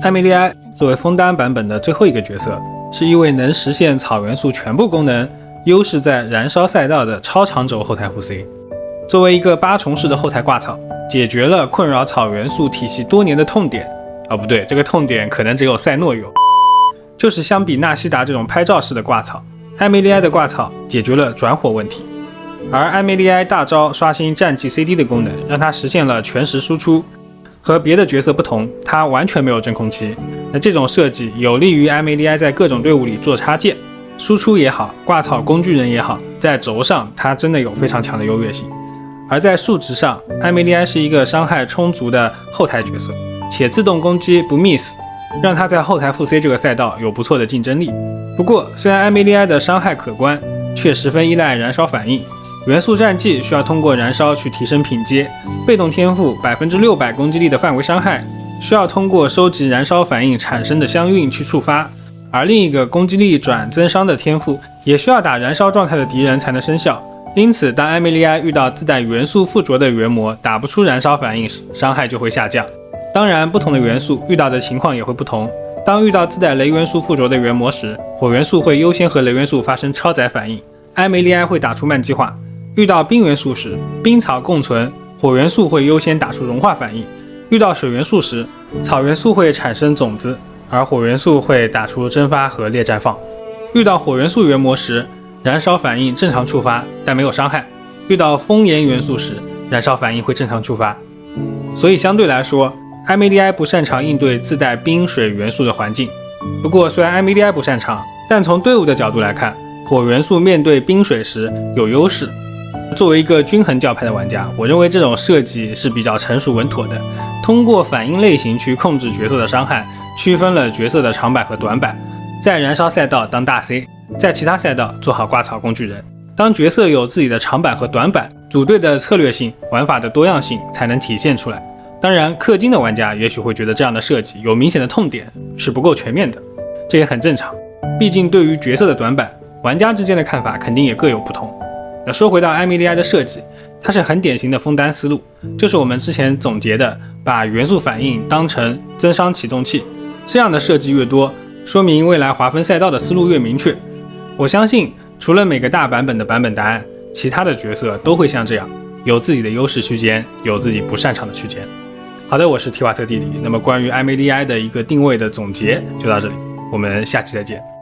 艾米莉埃作为枫丹版本的最后一个角色，是一位能实现草元素全部功能、优势在燃烧赛道的超长轴后台护 C。作为一个8重式的后台挂草，解决了困扰草元素体系多年的痛点。不对，这个痛点可能只有赛诺有，就是相比纳西达这种拍照式的挂草，艾米莉埃的挂草解决了转火问题。而艾米莉埃大招刷新战绩 CD 的功能，让它实现了全时输出。和别的角色不同，它完全没有真空期。那这种设计有利于艾米莉埃在各种队伍里做插件，输出也好，挂草工具人也好，在轴上它真的有非常强的优越性。而在数值上，艾米莉埃是一个伤害充足的后台角色，且自动攻击不 miss， 让他在后台副 C 这个赛道有不错的竞争力。不过，虽然艾米莉埃的伤害可观，却十分依赖燃烧反应。元素战绩需要通过燃烧去提升品阶，被动天赋600%攻击力的范围伤害需要通过收集燃烧反应产生的香韵去触发，而另一个攻击力转增伤的天赋也需要打燃烧状态的敌人才能生效。因此，当艾米莉埃遇到自带元素附着的元魔打不出燃烧反应时，伤害就会下降。当然，不同的元素遇到的情况也会不同。当遇到自带雷元素附着的元魔时，火元素会优先和雷元素发生超载反应，艾米莉埃会打出慢计划。遇到冰元素时，冰草共存，火元素会优先打出融化反应；遇到水元素时，草元素会产生种子，而火元素会打出蒸发和烈绽放。遇到火元素元魔时，燃烧反应正常触发，但没有伤害；遇到风炎元素时，燃烧反应会正常触发。所以相对来说，艾米莉埃不擅长应对自带冰水元素的环境。不过，虽然艾米莉埃不擅长，但从队伍的角度来看，火元素面对冰水时有优势。作为一个均衡教派的玩家，我认为这种设计是比较成熟稳妥的，通过反应类型去控制角色的伤害，区分了角色的长板和短板，在燃烧赛道当大 C， 在其他赛道做好挂草工具人。当角色有自己的长板和短板，组队的策略性、玩法的多样性才能体现出来。当然，氪金的玩家也许会觉得这样的设计有明显的痛点，是不够全面的，这也很正常。毕竟对于角色的短板，玩家之间的看法肯定也各有不同。那说回到艾米莉埃的设计，它是很典型的枫丹思路，就是我们之前总结的，把元素反应当成增伤启动器。这样的设计越多，说明未来划分赛道的思路越明确。我相信，除了每个大版本的版本答案，其他的角色都会像这样，有自己的优势区间，有自己不擅长的区间。好的，我是提瓦特地理。那么关于艾米莉埃的一个定位的总结就到这里，我们下期再见。